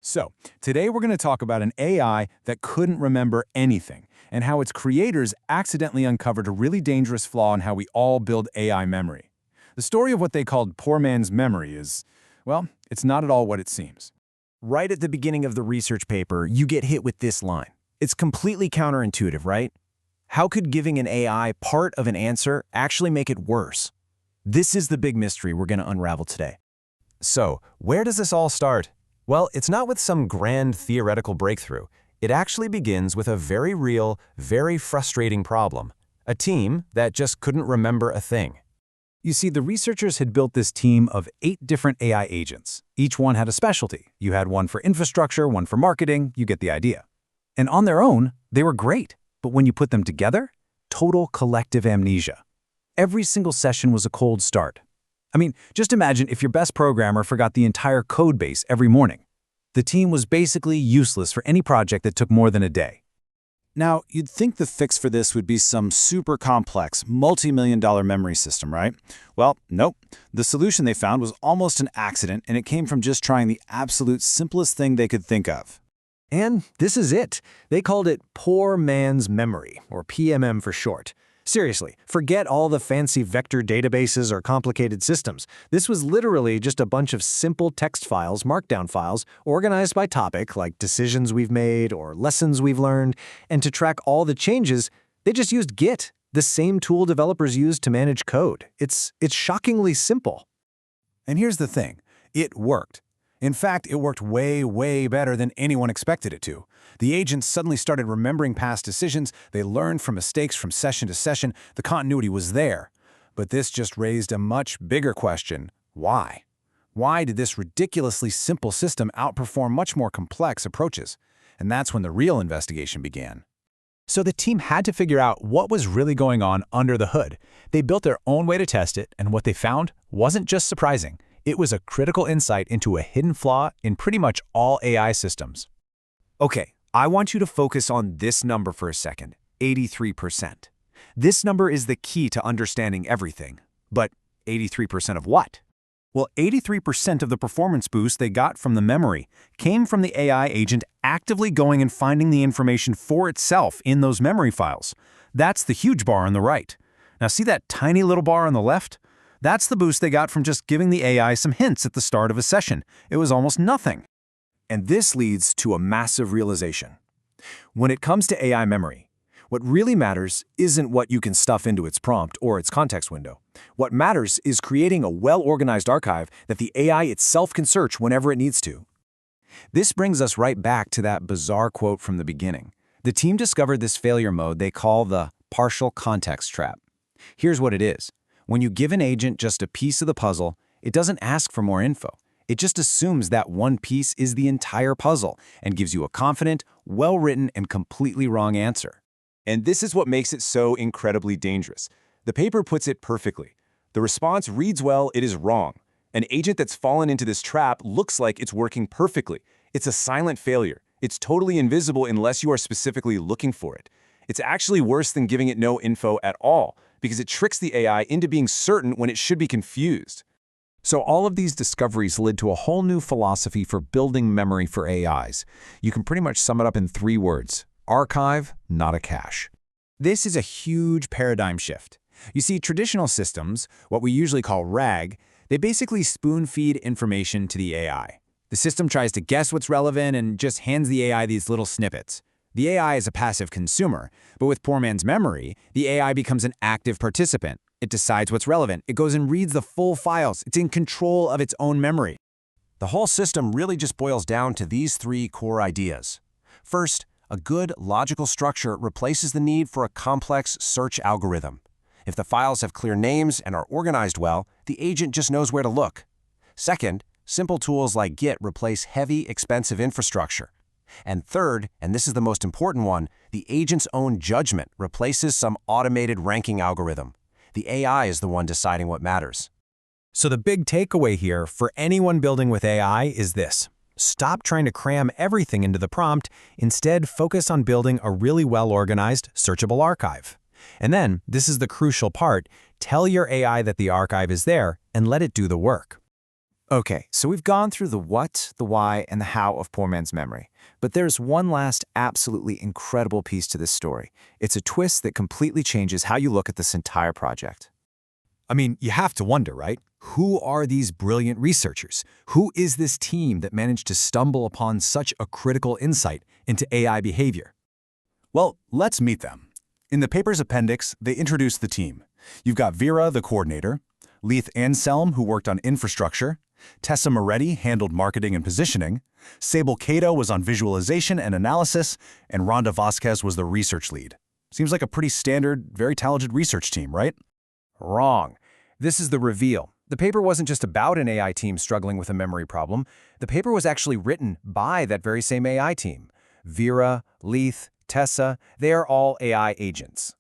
So, today we're going to talk about an AI that couldn't remember anything and how its creators accidentally uncovered a really dangerous flaw in how we all build AI memory. The story of what they called poor man's memory is, well, it's not at all what it seems. Right at the beginning of the research paper, you get hit with this line. It's completely counterintuitive, right? How could giving an AI part of an answer actually make it worse? This is the big mystery we're going to unravel today. So, where does this all start? Well, it's not with some grand theoretical breakthrough. It actually begins with a very real, very frustrating problem. A team that just couldn't remember a thing. You see, the researchers had built this team of 8 different AI agents. Each one had a specialty. You had one for infrastructure, one for marketing, you get the idea. And on their own, they were great. But when you put them together, total collective amnesia. Every single session was a cold start. I mean, just imagine if your best programmer forgot the entire code base every morning. The team was basically useless for any project that took more than a day. Now, you'd think the fix for this would be some super complex, multi-million-dollar memory system, right? Well, nope. The solution they found was almost an accident, and it came from just trying the absolute simplest thing they could think of. And this is it. They called it poor man's memory, or PMM for short. Seriously, forget all the fancy vector databases or complicated systems. This was literally just a bunch of simple text files, markdown files, organized by topic, like decisions we've made or lessons we've learned. And to track all the changes, they just used Git, the same tool developers use to manage code. It's shockingly simple. And here's the thing. It worked. In fact, it worked way, way better than anyone expected it to. The agents suddenly started remembering past decisions, they learned from mistakes from session to session, the continuity was there. But this just raised a much bigger question. Why? Why did this ridiculously simple system outperform much more complex approaches? And that's when the real investigation began. So the team had to figure out what was really going on under the hood. They built their own way to test it, and what they found wasn't just surprising. It was a critical insight into a hidden flaw in pretty much all AI systems. Okay, I want you to focus on this number for a second, 83%. This number is the key to understanding everything. But 83% of what? Well, 83% of the performance boost they got from the memory came from the AI agent actively going and finding the information for itself in those memory files. That's the huge bar on the right. Now see that tiny little bar on the left? That's the boost they got from just giving the AI some hints at the start of a session. It was almost nothing. And this leads to a massive realization. When it comes to AI memory, what really matters isn't what you can stuff into its prompt or its context window. What matters is creating a well-organized archive that the AI itself can search whenever it needs to. This brings us right back to that bizarre quote from the beginning. The team discovered this failure mode they call the partial context trap. Here's what it is. When you give an agent just a piece of the puzzle, it doesn't ask for more info. It just assumes that one piece is the entire puzzle and gives you a confident, well-written, and completely wrong answer. And this is what makes it so incredibly dangerous. The paper puts it perfectly. The response reads well, it is wrong. An agent that's fallen into this trap looks like it's working perfectly. It's a silent failure. It's totally invisible unless you are specifically looking for it. It's actually worse than giving it no info at all, because it tricks the AI into being certain when it should be confused. So all of these discoveries led to a whole new philosophy for building memory for AIs. You can pretty much sum it up in 3 words. Archive, not a cache. This is a huge paradigm shift. You see, traditional systems, what we usually call RAG, they basically spoon-feed information to the AI. The system tries to guess what's relevant and just hands the AI these little snippets. The AI is a passive consumer, but with poor man's memory, the AI becomes an active participant. It decides what's relevant. It goes and reads the full files. It's in control of its own memory. The whole system really just boils down to these 3 core ideas. First, a good logical structure replaces the need for a complex search algorithm. If the files have clear names and are organized well, the agent just knows where to look. Second, simple tools like Git replace heavy, expensive infrastructure. And third, and this is the most important one, the agent's own judgment replaces some automated ranking algorithm. The AI is the one deciding what matters. So the big takeaway here for anyone building with AI is this. Stop trying to cram everything into the prompt. Instead, focus on building a really well-organized, searchable archive. And then, this is the crucial part, tell your AI that the archive is there and let it do the work. Okay, so we've gone through the what, the why, and the how of poor man's memory. But there's one last absolutely incredible piece to this story. It's a twist that completely changes how you look at this entire project. I mean, you have to wonder, right? Who are these brilliant researchers? Who is this team that managed to stumble upon such a critical insight into AI behavior? Well, let's meet them. In the paper's appendix, they introduce the team. You've got Vera, the coordinator, Leith Anselm, who worked on infrastructure, Tessa Moretti handled marketing and positioning, Sable Cato was on visualization and analysis, and Rhonda Vasquez was the research lead. Seems like a pretty standard, very talented research team, right? Wrong. This is the reveal. The paper wasn't just about an AI team struggling with a memory problem. The paper was actually written by that very same AI team. Vera, Leith, Tessa, they are all AI agents.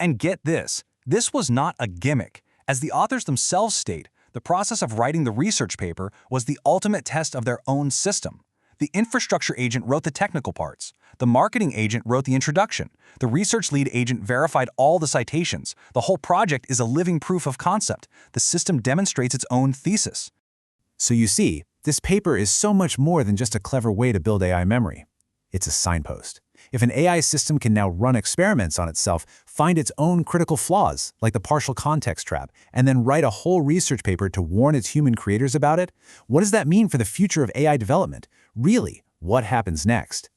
And get this was not a gimmick. As the authors themselves state, the process of writing the research paper was the ultimate test of their own system. The infrastructure agent wrote the technical parts. The marketing agent wrote the introduction. The research lead agent verified all the citations. The whole project is a living proof of concept. The system demonstrates its own thesis. So you see, this paper is so much more than just a clever way to build AI memory. It's a signpost. If an AI system can now run experiments on itself, find its own critical flaws, like the partial context trap, and then write a whole research paper to warn its human creators about it, what does that mean for the future of AI development? Really, what happens next?